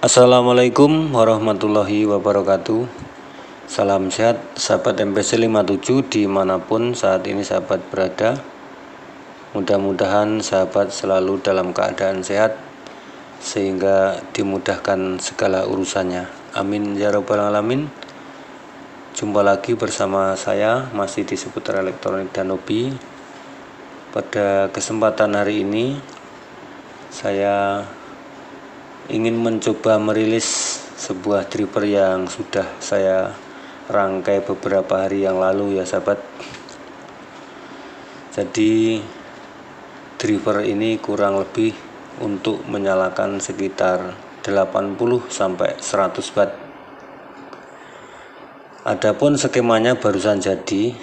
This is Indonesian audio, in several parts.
Assalamualaikum warahmatullahi wabarakatuh. Salam sehat sahabat MPC 57 dimanapun saat ini sahabat berada. Mudah-mudahan sahabat selalu dalam keadaan sehat sehingga dimudahkan segala urusannya. Amin ya rabbal alamin. Jumpa lagi bersama saya masih di seputar elektronik dan hobi. Pada kesempatan hari ini saya ingin mencoba merilis sebuah driver yang sudah saya rangkai beberapa hari yang lalu ya sahabat. Jadi driver ini kurang lebih untuk menyalakan sekitar 80 sampai 100 watt. Adapun skemanya barusan jadi.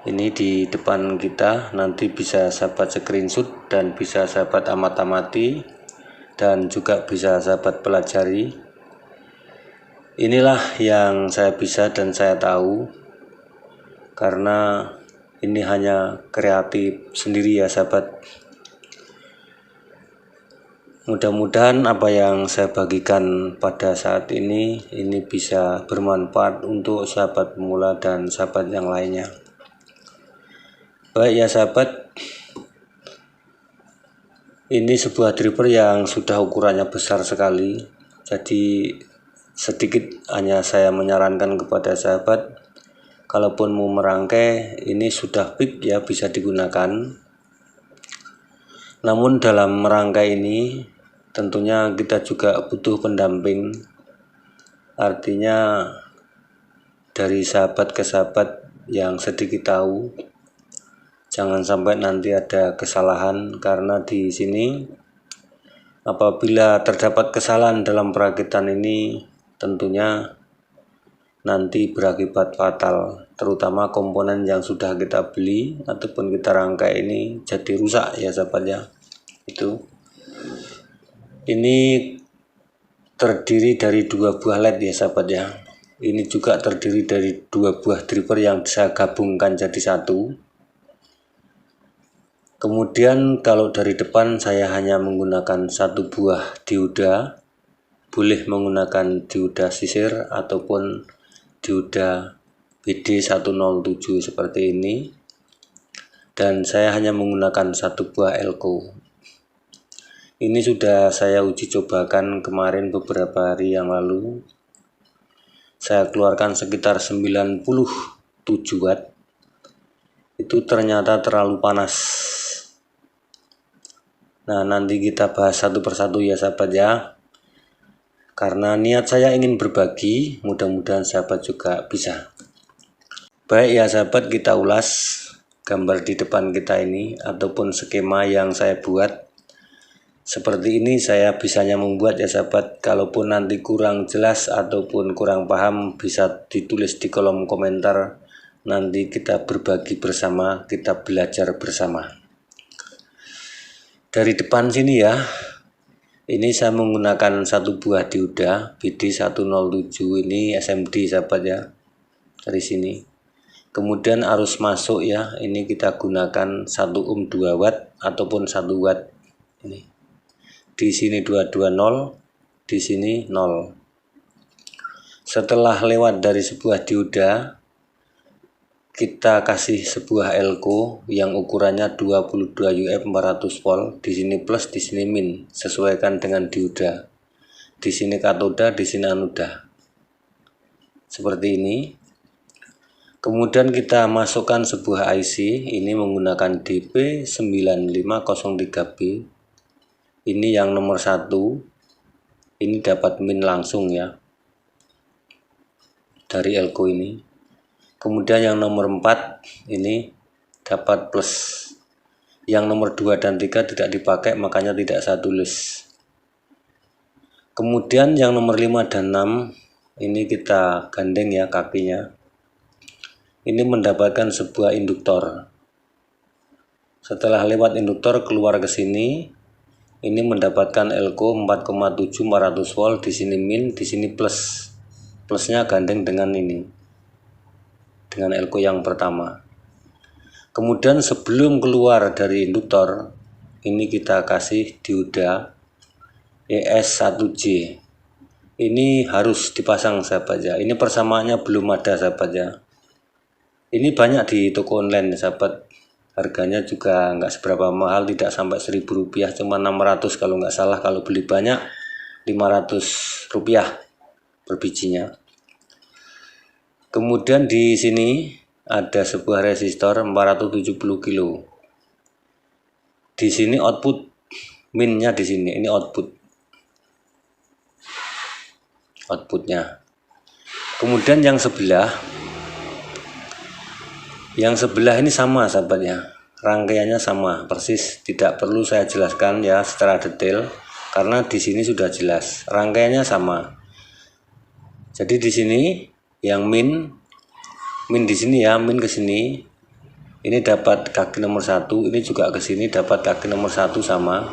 Ini di depan kita, nanti bisa sahabat screenshot dan bisa sahabat amati dan juga bisa sahabat pelajari. Inilah yang saya bisa dan saya tahu, karena ini hanya kreatif sendiri ya sahabat. Mudah-mudahan apa yang saya bagikan pada saat ini bisa bermanfaat untuk sahabat pemula dan sahabat yang lainnya. Baik ya sahabat, ini sebuah driver yang sudah ukurannya besar sekali. Jadi sedikit hanya saya menyarankan kepada sahabat, kalaupun mau merangkai ini sudah fix ya bisa digunakan. Namun dalam merangkai ini tentunya kita juga butuh pendamping. Artinya dari sahabat ke sahabat yang sedikit tahu. Jangan sampai nanti ada kesalahan, karena di sini apabila terdapat kesalahan dalam perakitan ini tentunya nanti berakibat fatal, terutama komponen yang sudah kita beli ataupun kita rangkai ini jadi rusak ya sahabat ya. Ini terdiri dari 2 buah LED ya sahabat ya. Ini juga terdiri dari 2 buah driver yang saya gabungkan jadi satu. Kemudian kalau dari depan saya hanya menggunakan 1 buah dioda, boleh menggunakan dioda sisir ataupun dioda BD107 seperti ini. Dan saya hanya menggunakan 1 buah elko. Ini sudah saya uji cobakan kemarin beberapa hari yang lalu. Saya keluarkan sekitar 97 watt. Itu ternyata terlalu panas. Nah, nanti kita bahas satu persatu ya sahabat ya. Karena niat saya ingin berbagi, mudah-mudahan sahabat juga bisa. Baik ya sahabat, kita ulas gambar di depan kita ini ataupun skema yang saya buat. Seperti ini saya bisanya membuat ya sahabat. Kalaupun nanti kurang jelas ataupun kurang paham, bisa ditulis di kolom komentar. Nanti kita berbagi bersama, kita belajar bersama. Dari depan sini ya, ini saya menggunakan 1 buah dioda BD107, ini SMD sahabat ya, dari sini. Kemudian arus masuk ya, ini kita gunakan 1 ohm 2 watt ataupun 1 watt. Ini di sini 220, di sini 0. Setelah lewat dari sebuah dioda, kita kasih sebuah elko yang ukurannya 22 UF 400 volt. Di sini plus, di sini min, sesuaikan dengan dioda. Di sini katoda, di sini anoda. Seperti ini. Kemudian kita masukkan sebuah IC, ini menggunakan DP9503B. Ini yang nomor 1. Ini dapat min langsung ya. Dari elko ini. Kemudian yang nomor 4 ini dapat plus. Yang nomor 2 dan 3 tidak dipakai, makanya tidak saya tulis. Kemudian yang nomor 5 dan 6 ini kita gandeng ya kakinya. Ini mendapatkan sebuah induktor. Setelah lewat induktor keluar ke sini, ini mendapatkan elko 4,7 400 volt, di sini min, di sini plus. Plusnya gandeng dengan ini. Dengan elko yang pertama. Kemudian sebelum keluar dari induktor, ini kita kasih dioda ES1J. Ini harus dipasang sahabat ya. Ini persamaannya belum ada sahabat ya. Ini banyak di toko online sahabat. Harganya juga nggak seberapa mahal, tidak sampai Rp1.000, cuma 600 kalau nggak salah. Kalau beli banyak Rp500 per bijinya. Kemudian di sini ada sebuah resistor 470 kilo. Di sini output minnya di sini. Ini outputnya. Kemudian yang sebelah ini sama sahabat ya. Rangkaiannya sama persis, tidak perlu saya jelaskan ya secara detail karena di sini sudah jelas. Rangkaiannya sama. Jadi di sini yang min di sini ya, min ke sini. Ini dapat kaki nomor 1, ini juga ke sini dapat kaki nomor 1 sama.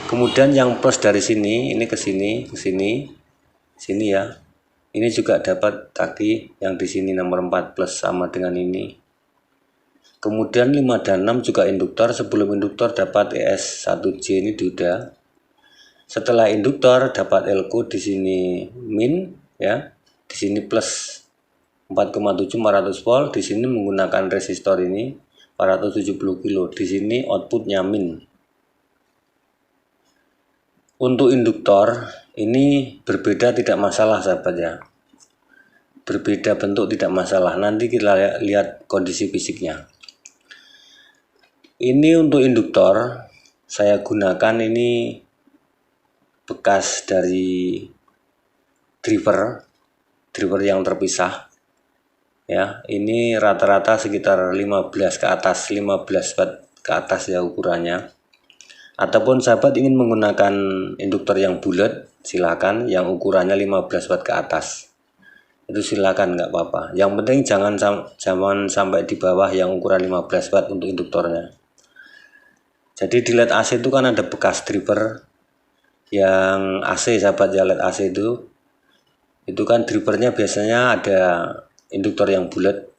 Kemudian yang plus dari sini, ini ke sini, sini ya. Ini juga dapat kaki yang di sini nomor 4 plus sama dengan ini. Kemudian 5 dan 6 juga induktor. Sebelum induktor dapat ES1J ini duda. Setelah induktor dapat elko di sini min ya. Di sini plus 4,7 400 volt. Di sini menggunakan resistor ini 470 kilo. Di sini outputnya min. Untuk induktor ini berbeda, tidak masalah sahabat ya. Berbeda bentuk tidak masalah. Nanti kita lihat kondisi fisiknya. Ini untuk induktor saya gunakan ini bekas dari driver yang terpisah ya. Ini rata-rata sekitar 15 ke atas, 15 watt ke atas ya ukurannya. Ataupun sahabat ingin menggunakan induktor yang bulat, silakan, yang ukurannya 15 watt ke atas. Itu silakan, nggak apa-apa. Yang penting jangan sampai di bawah yang ukuran 15 watt untuk induktornya. Jadi di LED AC itu kan ada bekas driver yang AC sahabat ya, LED AC itu kan drivernya biasanya ada induktor yang bulat.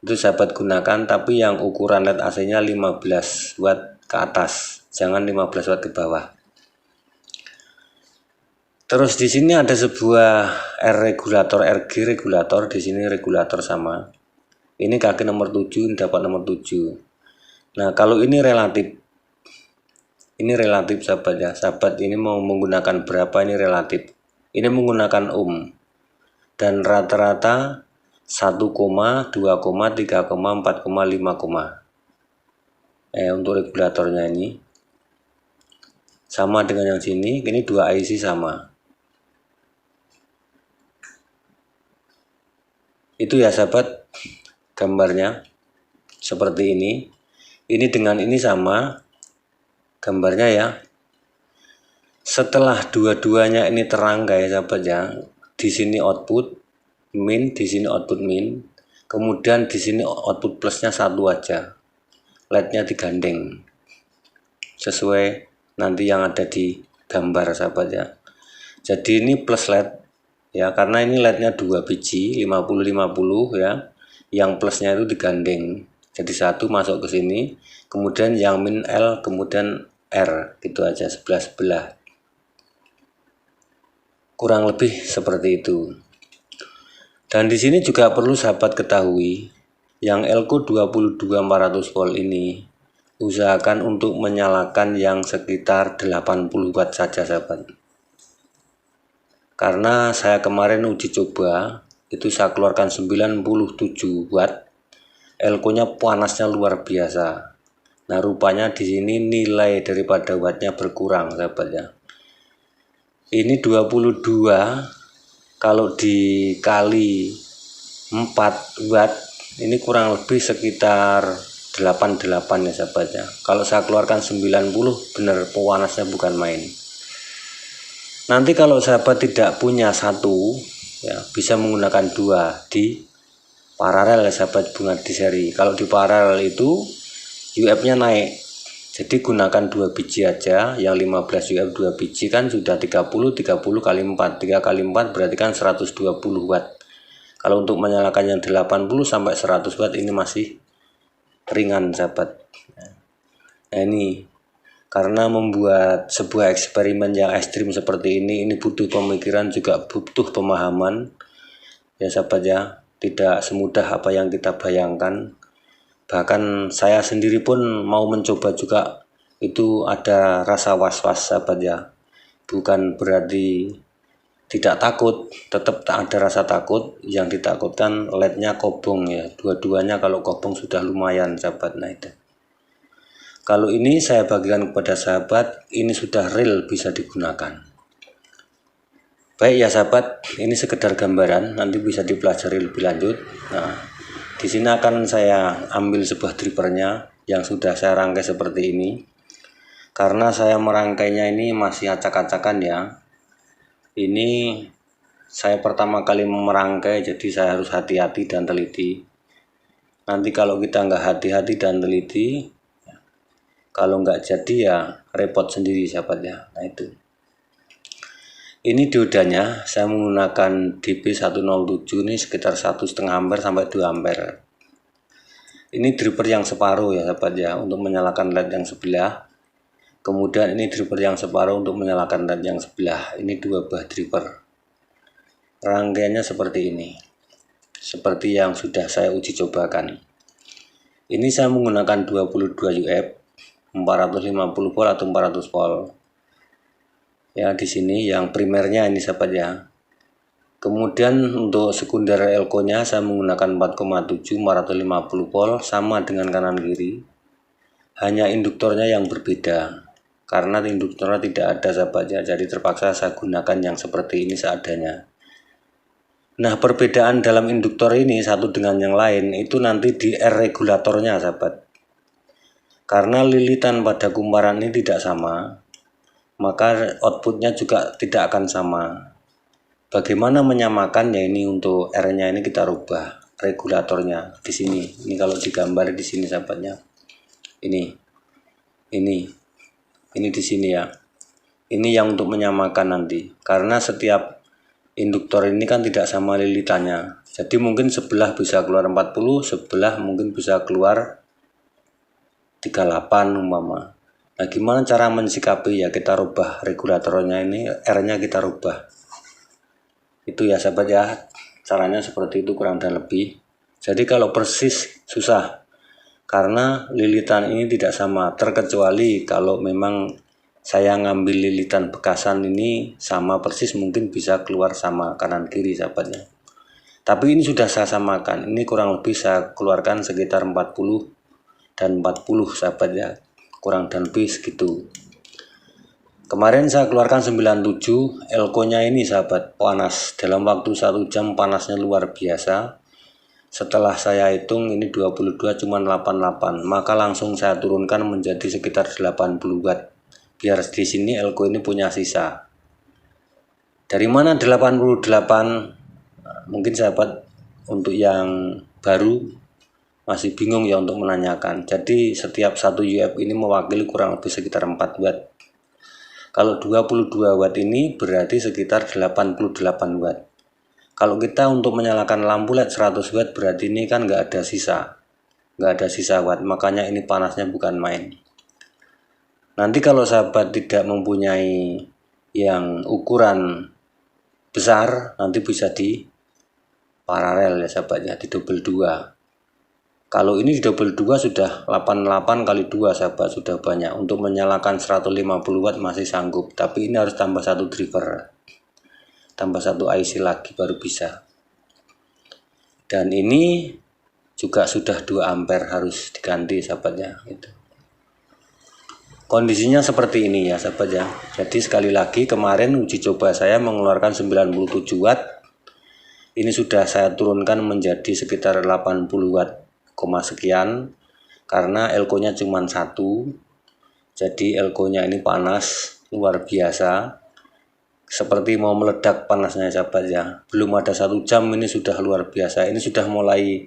Itu sahabat gunakan, tapi yang ukuran LED AC-nya 15 watt ke atas, jangan 15 watt ke bawah. Terus di sini ada sebuah RG regulator, di sini regulator sama. Ini kaki nomor 7, ini dapat nomor 7. Nah, kalau ini relatif sahabat ya. Sahabat ini mau menggunakan berapa, ini relatif. Ini menggunakan ohm. Dan rata-rata 1, 2, 3, 4, 5. Untuk regulatornya ini sama dengan yang sini. Ini 2 IC sama. Itu ya sahabat, gambarnya seperti ini. Ini dengan ini sama gambarnya ya. Setelah dua-duanya ini terangkai sahabat ya, di sini output min, di sini output min, kemudian di sini output plusnya 1 aja. LED-nya digandeng sesuai nanti yang ada di gambar sahabat ya. Jadi ini plus LED ya, karena ini LED-nya 2 biji 50-50 ya. Yang plusnya itu digandeng. Jadi 1 masuk ke sini, kemudian yang min L, kemudian R, gitu aja sebelah-sebelah. Kurang lebih seperti itu. Dan di sini juga perlu sahabat ketahui, yang elko 22.400 volt ini usahakan untuk menyalakan yang sekitar 80 watt saja sahabat. Karena saya kemarin uji coba, itu saya keluarkan 97 watt. Elko-nya panasnya luar biasa. Nah, rupanya di sini nilai daripada wattnya berkurang sahabat ya. Ini 22 kalau dikali 4 watt ini kurang lebih sekitar 88 ya sahabat ya. Kalau saya keluarkan 90 benar panasnya bukan main. Nanti kalau sahabat tidak punya 1 ya, bisa menggunakan 2 di paralel ya sahabat, bunga di seri. Kalau di paralel itu UF-nya naik. Jadi gunakan 2 biji aja, yang 15 UF 2 biji kan sudah 30 kali 4. 3 kali 4 berarti kan 120 watt. Kalau untuk menyalakan yang 80 sampai 100 watt ini masih ringan sahabat. Nah, ini Karena membuat sebuah eksperimen yang ekstrim seperti ini butuh pemikiran, juga butuh pemahaman ya sahabat ya, tidak semudah apa yang kita bayangkan. Bahkan saya sendiri pun mau mencoba juga, itu ada rasa was-was sahabat ya. Bukan berarti tidak takut, tetap tak ada rasa takut. Yang ditakutkan LED-nya kobong ya, dua-duanya kalau kobong sudah lumayan sahabat. Nah itu, kalau ini saya bagikan kepada sahabat, ini sudah real bisa digunakan. Baik ya sahabat, ini sekedar gambaran, nanti bisa dipelajari lebih lanjut. Nah, di sini akan saya ambil sebuah drivernya yang sudah saya rangkai seperti ini. Karena saya merangkainya ini masih acak-acakan ya. Ini saya pertama kali merangkai, jadi saya harus hati-hati dan teliti. Nanti kalau kita nggak hati-hati dan teliti, kalau nggak jadi ya repot sendiri sahabat ya. Nah itu, ini diodanya saya menggunakan DB107, ini sekitar 1,5 ampere sampai 2 ampere. Ini driver yang separuh ya sahabat ya, untuk menyalakan LED yang sebelah. Kemudian ini driver yang separuh untuk menyalakan LED yang sebelah. Ini dua buah driver. Rangkaiannya seperti ini, seperti yang sudah saya uji cobakan. Ini saya menggunakan 22 UF 450 volt atau 400 volt. Ya di sini yang primernya ini sahabat ya. Kemudian untuk sekunder elko-nya saya menggunakan 4,7 450 volt, sama dengan kanan kiri. Hanya induktornya yang berbeda. Karena induktornya tidak ada sahabat ya, jadi terpaksa saya gunakan yang seperti ini seadanya. Nah, perbedaan dalam induktor ini satu dengan yang lain itu nanti di R regulatornya sahabat. Karena lilitan pada kumparan ini tidak sama, maka outputnya juga tidak akan sama. Bagaimana menyamakannya ini? Untuk R-nya ini kita rubah regulatornya di sini. Ini kalau digambar di sini sahabatnya. Ini di sini ya. Ini yang untuk menyamakan nanti. Karena setiap induktor ini kan tidak sama lilitannya. Jadi mungkin sebelah bisa keluar 40, sebelah mungkin bisa keluar 38 umpama. Nah, gimana cara mensikapi ya? Kita rubah regulatornya ini, R-nya kita rubah. Itu ya sahabat ya. Caranya seperti itu kurang dan lebih. Jadi kalau persis susah, karena lilitan ini tidak sama, terkecuali kalau memang saya ngambil lilitan bekasan ini sama persis, mungkin bisa keluar sama kanan kiri sahabatnya. Tapi ini sudah saya samakan, ini kurang lebih saya keluarkan sekitar 40 dan 40 sahabat ya, kurang dan lebih segitu. Kemarin saya keluarkan 97, elko-nya ini sahabat panas, dalam waktu 1 jam panasnya luar biasa. Setelah saya hitung ini 22 cuma 88, maka langsung saya turunkan menjadi sekitar 80 watt. Biar di sini elko ini punya sisa. Dari mana 88? Mungkin sahabat untuk yang baru masih bingung ya untuk menanyakan. Jadi setiap 1 UF ini mewakili kurang lebih sekitar 4 watt. Kalau 22 watt ini berarti sekitar 88 watt. Kalau kita untuk menyalakan lampu LED 100 watt berarti ini kan nggak ada sisa watt, makanya ini panasnya bukan main. Nanti kalau sahabat tidak mempunyai yang ukuran besar, nanti bisa di paralel ya sahabat ya, di double 2. Kalau ini di double 2 sudah 88 kali 2 sahabat, sudah banyak. Untuk menyalakan 150 watt masih sanggup, tapi ini harus tambah satu driver, tambah satu IC lagi baru bisa. Dan ini juga sudah 2 ampere harus diganti sahabatnya. Itu kondisinya seperti ini ya sahabat ya. Jadi sekali lagi, kemarin uji coba saya mengeluarkan 97 watt, ini sudah saya turunkan menjadi sekitar 80 watt sekian, karena elko-nya cuma 1. Jadi elko-nya ini panas luar biasa, seperti mau meledak panasnya sahabat ya. Belum ada 1 jam ini sudah luar biasa. Ini sudah mulai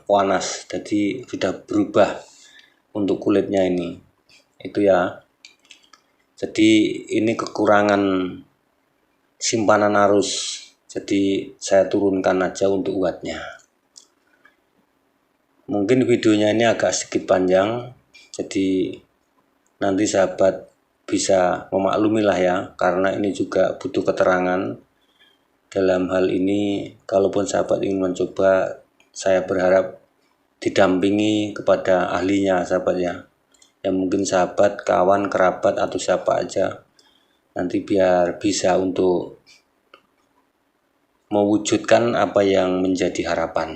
panas, jadi sudah berubah untuk kulitnya ini. Itu ya. Jadi ini kekurangan simpanan arus. Jadi saya turunkan aja untuk wattnya. Mungkin videonya ini agak sedikit panjang, jadi nanti sahabat bisa memaklumilah ya, karena ini juga butuh keterangan. Dalam hal ini kalaupun sahabat ingin mencoba, saya berharap didampingi kepada ahlinya sahabat ya, yang mungkin sahabat, kawan, kerabat atau siapa aja, nanti biar bisa untuk mewujudkan apa yang menjadi harapan.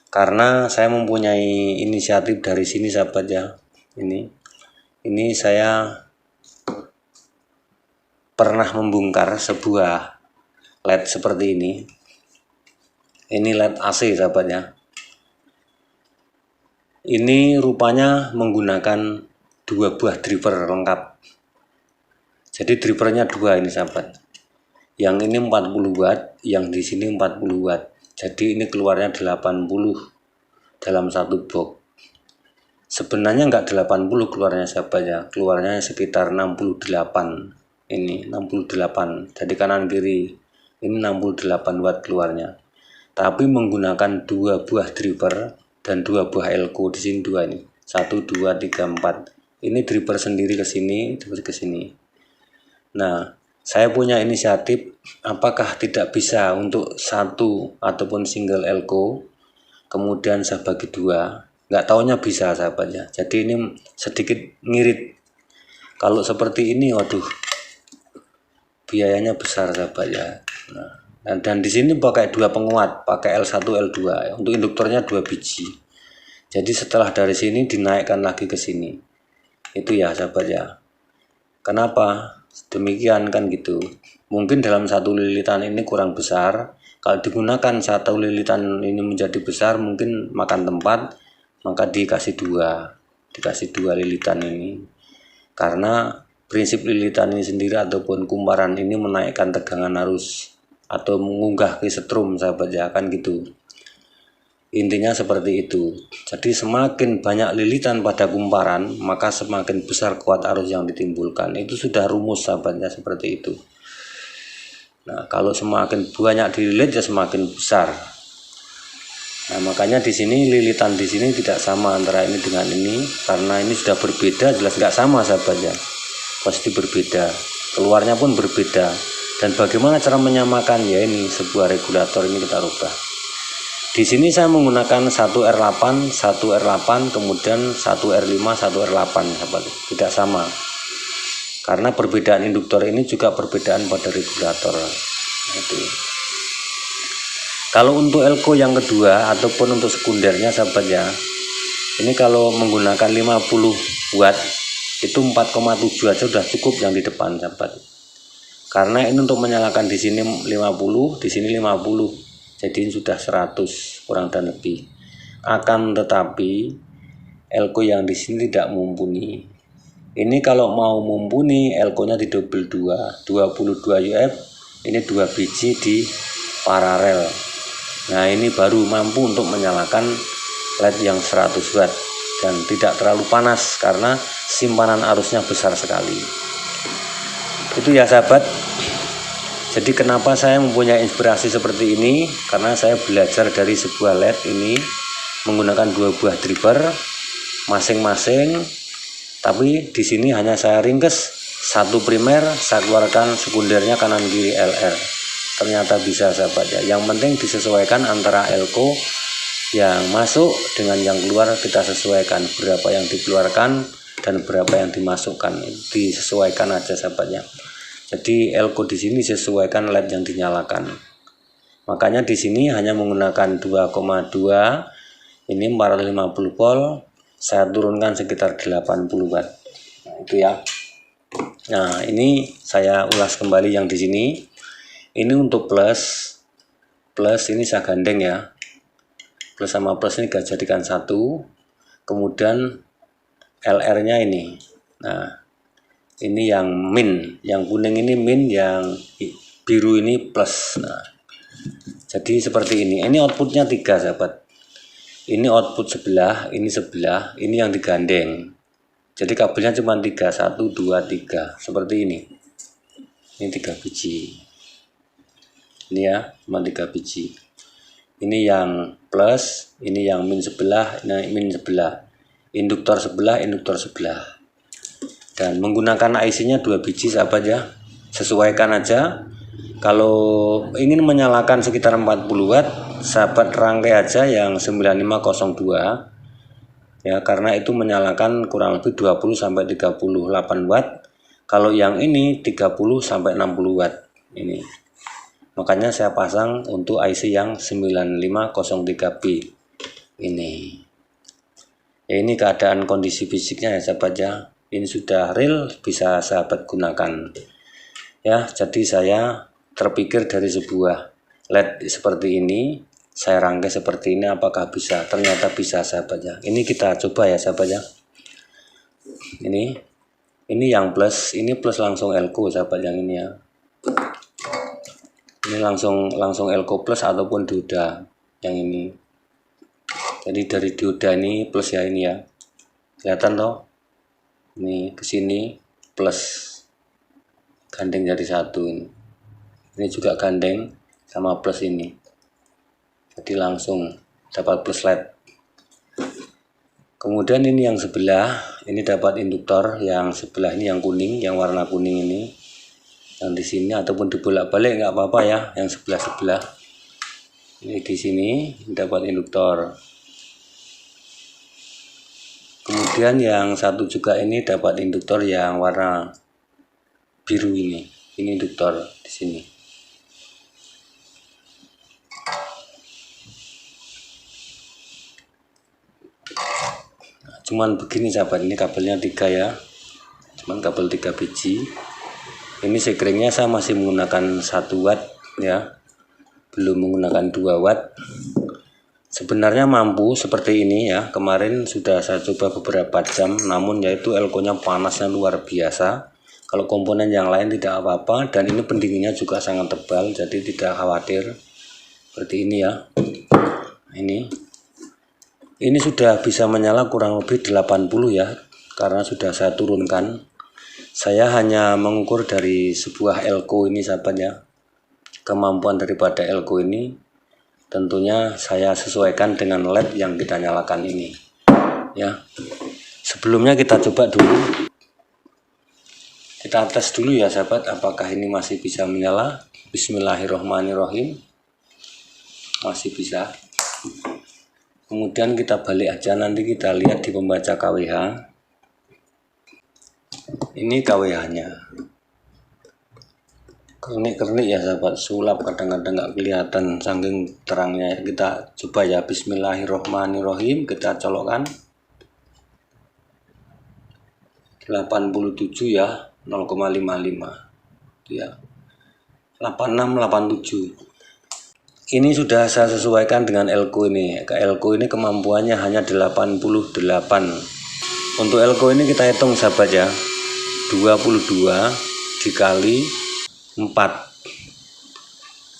Karena saya mempunyai inisiatif dari sini sahabat ya, ini saya pernah membongkar sebuah LED seperti ini LED AC sahabat ya. Ini rupanya menggunakan 2 buah driver lengkap. Jadi drivernya 2 ini sahabat. Yang ini 40 watt, yang di sini 40 watt. Jadi ini keluarnya 80 dalam satu box. Sebenarnya enggak 80 keluarnya sahabat ya, keluarnya sekitar 68. Ini 68. Jadi kanan kiri ini 68 watt keluarnya. Tapi menggunakan 2 buah driver dan 2 buah elko. Di sini 2 ini. 1 2 3 4. Ini driver sendiri ke sini, driver ke sini. Nah, saya punya inisiatif, apakah tidak bisa untuk 1 ataupun single elko, kemudian saya bagi 2. Nggak taunya bisa sahabat ya. Jadi ini sedikit ngirit. Kalau seperti ini, waduh, biayanya besar sahabat ya. Nah, dan di sini pakai 2 penguat, pakai L1 L2. Untuk induktornya 2 biji. Jadi setelah dari sini dinaikkan lagi ke sini. Itu ya sahabat ya. Kenapa demikian kan gitu? Mungkin dalam 1 lilitan ini kurang besar. Kalau digunakan 1 lilitan ini menjadi besar, mungkin makan tempat, maka dikasih 2 lilitan ini. Karena prinsip lilitan ini sendiri ataupun kumparan ini menaikkan tegangan arus atau mengunggah ke setrum sahabat ya, kan gitu. Intinya seperti itu. Jadi semakin banyak lilitan pada kumparan, maka semakin besar kuat arus yang ditimbulkan. Itu sudah rumus sahabatnya seperti itu. Nah, kalau semakin banyak dililit ya semakin besar. Nah, makanya di sini lilitan di sini tidak sama antara ini dengan ini, karena ini sudah berbeda, jelas nggak sama sahabatnya. Pasti berbeda. Keluarnya pun berbeda. Dan bagaimana cara menyamakan? Ya ini sebuah regulator ini kita rubah. Di sini saya menggunakan 1 R8, 1 R8, kemudian 1 R5, 1 R8 sahabat. Tidak sama. Karena perbedaan induktor ini juga perbedaan pada regulator. Itu. Kalau untuk elko yang kedua ataupun untuk sekundernya sahabat ya, ini kalau menggunakan 50 watt itu 4,7 aja sudah cukup yang di depan sahabat. Karena ini untuk menyalakan di sini 50, di sini 50. Jadi ini sudah 100 kurang dan lebih. Akan tetapi elko yang di sini tidak mumpuni. Ini kalau mau mumpuni elko-nya didobel 2, 22 UF. Ini 2 biji di paralel. Nah, ini baru mampu untuk menyalakan LED yang 100 watt dan tidak terlalu panas karena simpanan arusnya besar sekali. Itu ya sahabat. Jadi kenapa saya mempunyai inspirasi seperti ini? Karena saya belajar dari sebuah LED ini menggunakan 2 buah driver masing-masing. Tapi di sini hanya saya ringkes 1 primer, saya keluarkan sekundernya kanan kiri LR. Ternyata bisa sahabat ya. Yang penting disesuaikan antara elko yang masuk dengan yang keluar, kita sesuaikan berapa yang dikeluarkan dan berapa yang dimasukkan. Disesuaikan aja sahabatnya. Jadi elko di sini sesuaikan LED yang dinyalakan. Makanya di sini hanya menggunakan 2,2, ini 450 volt, saya turunkan sekitar 80 watt. Nah, itu ya. Nah, ini saya ulas kembali yang di sini. Ini untuk plus ini saya gandeng ya. Plus sama plus ini saya jadikan 1. Kemudian LR-nya ini. Nah, ini yang min, yang kuning ini min, yang biru ini plus. Nah, jadi seperti ini. Ini outputnya 3 sahabat. Ini output sebelah, ini sebelah, ini yang digandeng. Jadi kabelnya cuma 3, 1, 2, 3 seperti ini. Ini 3 biji. Ini ya, cuma 3 biji. Ini yang plus, ini yang min sebelah, ini min sebelah. Induktor sebelah, induktor sebelah. Dan menggunakan IC-nya 2 biji sahabat ya. Sesuaikan aja. Kalau ingin menyalakan sekitar 40 watt, sahabat rangkai aja yang 9502 ya, karena itu menyalakan kurang lebih 20 sampai 38 watt. Kalau yang ini 30 sampai 60 watt ini. Makanya saya pasang untuk IC yang 9503B ini. Ya, ini keadaan kondisi fisiknya ya sahabat ya. Ini sudah real, bisa sahabat gunakan ya. Jadi saya terpikir dari sebuah LED seperti ini, saya rangkai seperti ini, apakah bisa? Ternyata bisa sahabat ya. Ini kita coba ya sahabat ya. Ini yang plus, ini plus langsung elko sahabat yang ini ya. Ini langsung elko plus ataupun dioda yang ini. Jadi dari dioda ini plus ya, ini ya. Kelihatan toh? Ini ke sini plus, gandeng jadi satu ini. Ini juga gandeng sama plus ini. Jadi langsung dapat plus LED. Kemudian ini yang sebelah, ini dapat induktor yang sebelah ini yang kuning, yang warna kuning ini. Yang di sini ataupun dibolak-balik nggak apa-apa ya, yang sebelah-sebelah. Ini di sini dapat induktor. Kemudian yang satu juga ini dapat induktor yang warna biru ini. Ini induktor di sini. Nah, cuman begini sahabat, ini kabelnya 3 ya. Cuman kabel 3 biji. Ini sekringnya saya masih menggunakan 1 watt ya. Belum menggunakan 2 watt. Sebenarnya mampu seperti ini ya. Kemarin sudah saya coba beberapa jam, namun yaitu elko-nya panasnya luar biasa. Kalau komponen yang lain tidak apa-apa, dan ini pendinginnya juga sangat tebal, jadi tidak khawatir. Seperti ini ya. Ini sudah bisa menyala kurang lebih 80 ya, karena sudah saya turunkan. Saya hanya mengukur dari sebuah elko ini sahabat ya. Kemampuan daripada elko ini tentunya saya sesuaikan dengan LED yang kita nyalakan ini ya. Sebelumnya kita coba dulu, kita tes dulu ya sahabat, apakah ini masih bisa menyala. Bismillahirrohmanirrohim, masih bisa. Kemudian kita balik aja, nanti kita lihat di pembaca KWH. Ini KWH nya kernik-kernik ya sahabat, sulap kadang-kadang nggak kelihatan saking terangnya. Kita coba ya, bismillahirrohmanirrohim, kita colokkan 87 ya, 0,55 ya, 8687. Ini sudah saya sesuaikan dengan elko ini. Elko ini kemampuannya hanya 88. Untuk elko ini kita hitung sahabat ya, 22 dikali 4,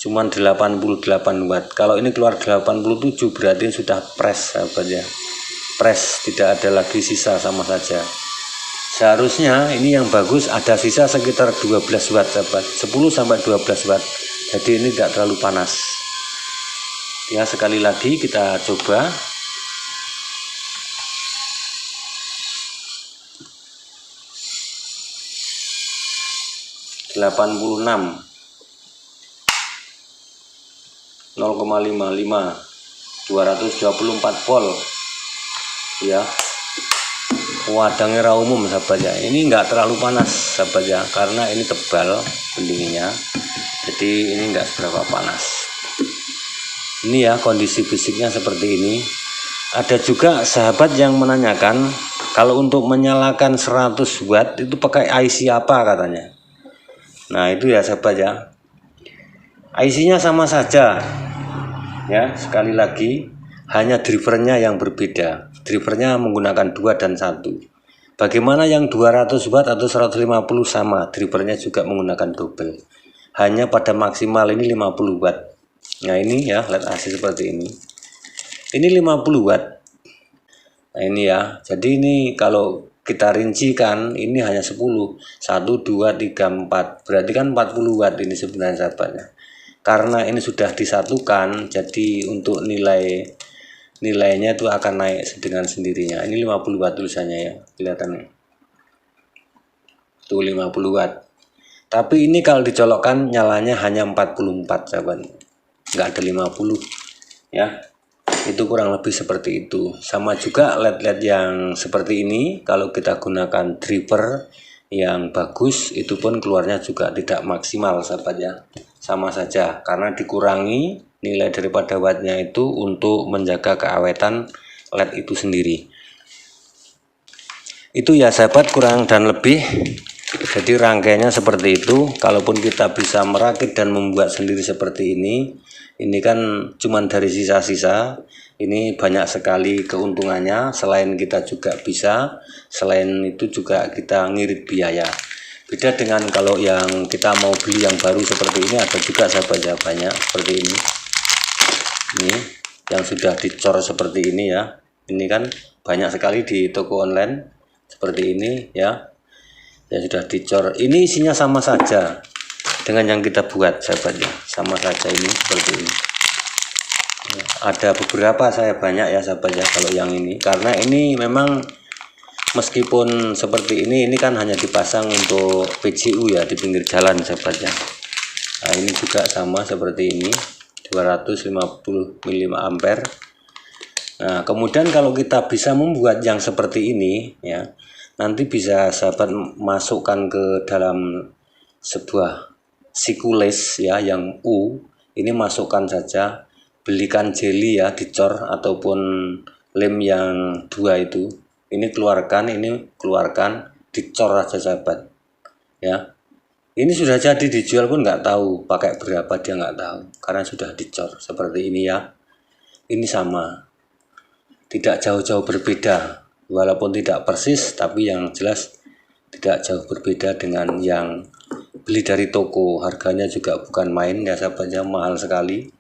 cuman 88 watt. Kalau ini keluar 87 berarti sudah press sahabat ya. Press, tidak ada lagi sisa sama saja. Seharusnya ini yang bagus ada sisa sekitar 12 watt sahabat, 10 sampai 12 watt. Jadi ini tidak terlalu panas. Ya, sekali lagi kita coba. ...86 0,55 224 volt ya. Wadangnya umum sahabat ya. Ini enggak terlalu panas sahabat ya, karena ini tebal pendinginnya, jadi ini enggak seberapa panas. Ini ya kondisi fisiknya seperti ini. Ada juga sahabat yang menanyakan kalau untuk menyalakan 100 watt itu pakai IC apa katanya. Nah itu ya sahabat ya, IC-nya sama saja ya. Sekali lagi hanya drivernya yang berbeda. Drivernya menggunakan 2 dan 1. Bagaimana yang 200 watt atau 150 sama, drivernya juga menggunakan double. Hanya pada maksimal ini 50 watt. Nah ini ya LED AC seperti ini. Ini 50 watt. Nah ini ya. Jadi ini kalau kita rincikan ini hanya 10, 1, 2, 3, 4, berarti kan 40 watt ini sebenarnya sahabatnya. Karena ini sudah disatukan, jadi untuk nilainya itu akan naik dengan sendirinya. Ini 50 watt tulisannya ya, kelihatan nih. Tuh 50 watt. Tapi ini kalau dicolokkan nyalanya hanya 44 sahabat. Enggak ada 50 ya. Itu kurang lebih seperti itu. Sama juga LED-LED yang seperti ini kalau kita gunakan driver yang bagus itu pun keluarnya juga tidak maksimal sahabat ya. Sama saja karena dikurangi nilai daripada wattnya itu untuk menjaga keawetan LED itu sendiri. Itu ya sahabat kurang dan lebih. Jadi rangkaiannya seperti itu. Kalaupun kita bisa merakit dan membuat sendiri seperti ini kan cuman dari sisa-sisa. Ini banyak sekali keuntungannya. Selain kita juga bisa, selain itu juga kita ngirit biaya. Beda dengan kalau yang kita mau beli yang baru seperti ini, ada juga sahabat ya banyak seperti ini. Ini yang sudah dicor seperti ini ya. Ini kan banyak sekali di toko online seperti ini ya. Yang sudah dicor, ini isinya sama saja dengan yang kita buat sahabatnya, sama saja ini seperti ini. Ada beberapa saya banyak ya sahabat ya kalau yang ini, karena ini memang meskipun seperti ini kan hanya dipasang untuk PCU ya di pinggir jalan sahabat ya. Nah ini juga sama seperti ini 250 mA. Nah kemudian kalau kita bisa membuat yang seperti ini ya, nanti bisa sahabat masukkan ke dalam sebuah sikules ya yang U, ini masukkan saja, belikan jeli ya dicor ataupun lem yang 2 itu, ini keluarkan dicor aja sahabat ya. Ini sudah jadi dijual pun nggak tahu pakai berapa, dia nggak tahu karena sudah dicor seperti ini ya. Ini sama, tidak jauh-jauh berbeda. Walaupun tidak persis, tapi yang jelas tidak jauh berbeda dengan yang beli dari toko. Harganya juga bukan main ya sahabatnya, mahal sekali.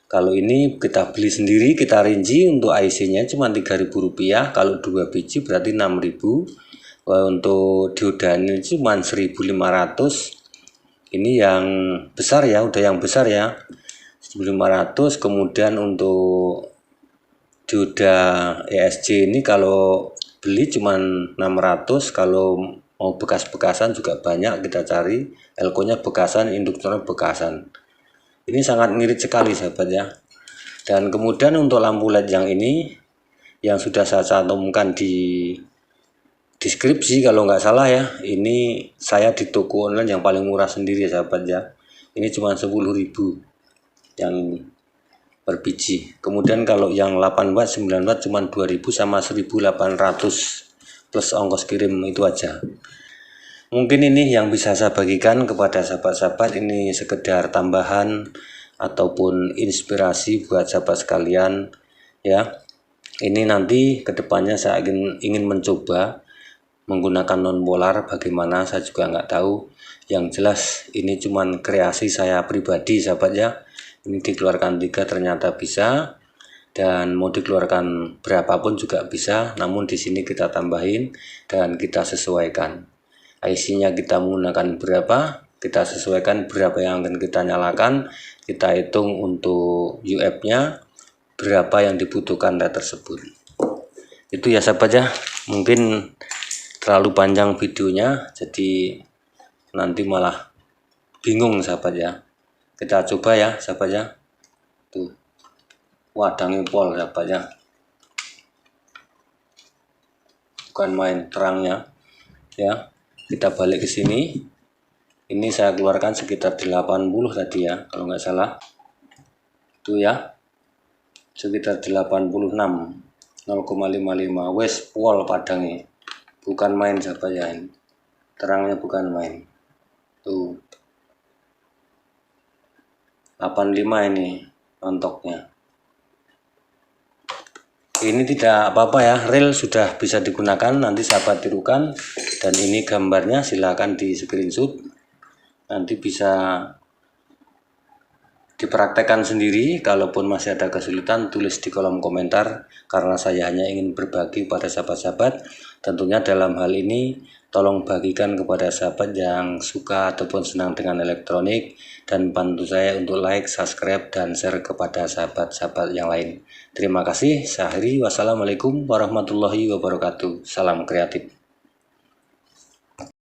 Kalau ini kita beli sendiri, kita rinci untuk IC-nya cuma Rp3.000. Kalau 2 biji berarti Rp6.000. Untuk dioda ini cuma 1.500. Ini yang besar ya, udah yang besar ya, 1.500. Kemudian untuk dioda ESC ini kalau beli cuman 600, kalau mau bekas-bekasan juga banyak kita cari, elko-nya bekasan, induktornya bekasan. Ini sangat ngirit sekali sahabat ya. Dan kemudian untuk lampu LED yang ini yang sudah saya cantumkan di deskripsi kalau nggak salah ya, ini saya di toko online yang paling murah sendiri sahabat ya. Ini cuma 10.000 yang ini per biji. Kemudian kalau yang 8 watt 9 watt cuma 2000 sama 1800 plus ongkos kirim, itu aja. Mungkin ini yang bisa saya bagikan kepada sahabat-sahabat, ini sekedar tambahan ataupun inspirasi buat sahabat sekalian ya. Ini nanti kedepannya saya ingin mencoba menggunakan non polar, bagaimana saya juga nggak tahu. Yang jelas ini cuman kreasi saya pribadi sahabat ya. Ini dikeluarkan 3 ternyata bisa, dan mau dikeluarkan berapapun juga bisa, namun di sini kita tambahin dan kita sesuaikan. IC-nya kita menggunakan berapa, kita sesuaikan berapa yang akan kita nyalakan, kita hitung untuk UF-nya berapa yang dibutuhkan data tersebut. Itu ya sahabat ya, mungkin terlalu panjang videonya jadi nanti malah bingung sahabat ya. Kita coba ya sahabat ya. Tuh wadangnya pol sahabat ya, bukan main terangnya ya. Kita balik ke sini, ini saya keluarkan sekitar 80 tadi ya kalau nggak salah tuh ya, sekitar 86 0,55 wes pol padangnya, bukan main sahabat ya. Ini terangnya bukan main tuh 85 ini ontoknya. Ini tidak apa-apa ya, reel sudah bisa digunakan, nanti sahabat tirukan. Dan ini gambarnya silahkan di screenshot, nanti bisa dipraktekkan sendiri. Kalaupun masih ada kesulitan tulis di kolom komentar, karena saya hanya ingin berbagi pada sahabat-sahabat. Tentunya dalam hal ini tolong bagikan kepada sahabat yang suka ataupun senang dengan elektronik, dan bantu saya untuk like, subscribe, dan share kepada sahabat-sahabat yang lain. Terima kasih. Saya akhiri. Wassalamualaikum warahmatullahi wabarakatuh. Salam kreatif.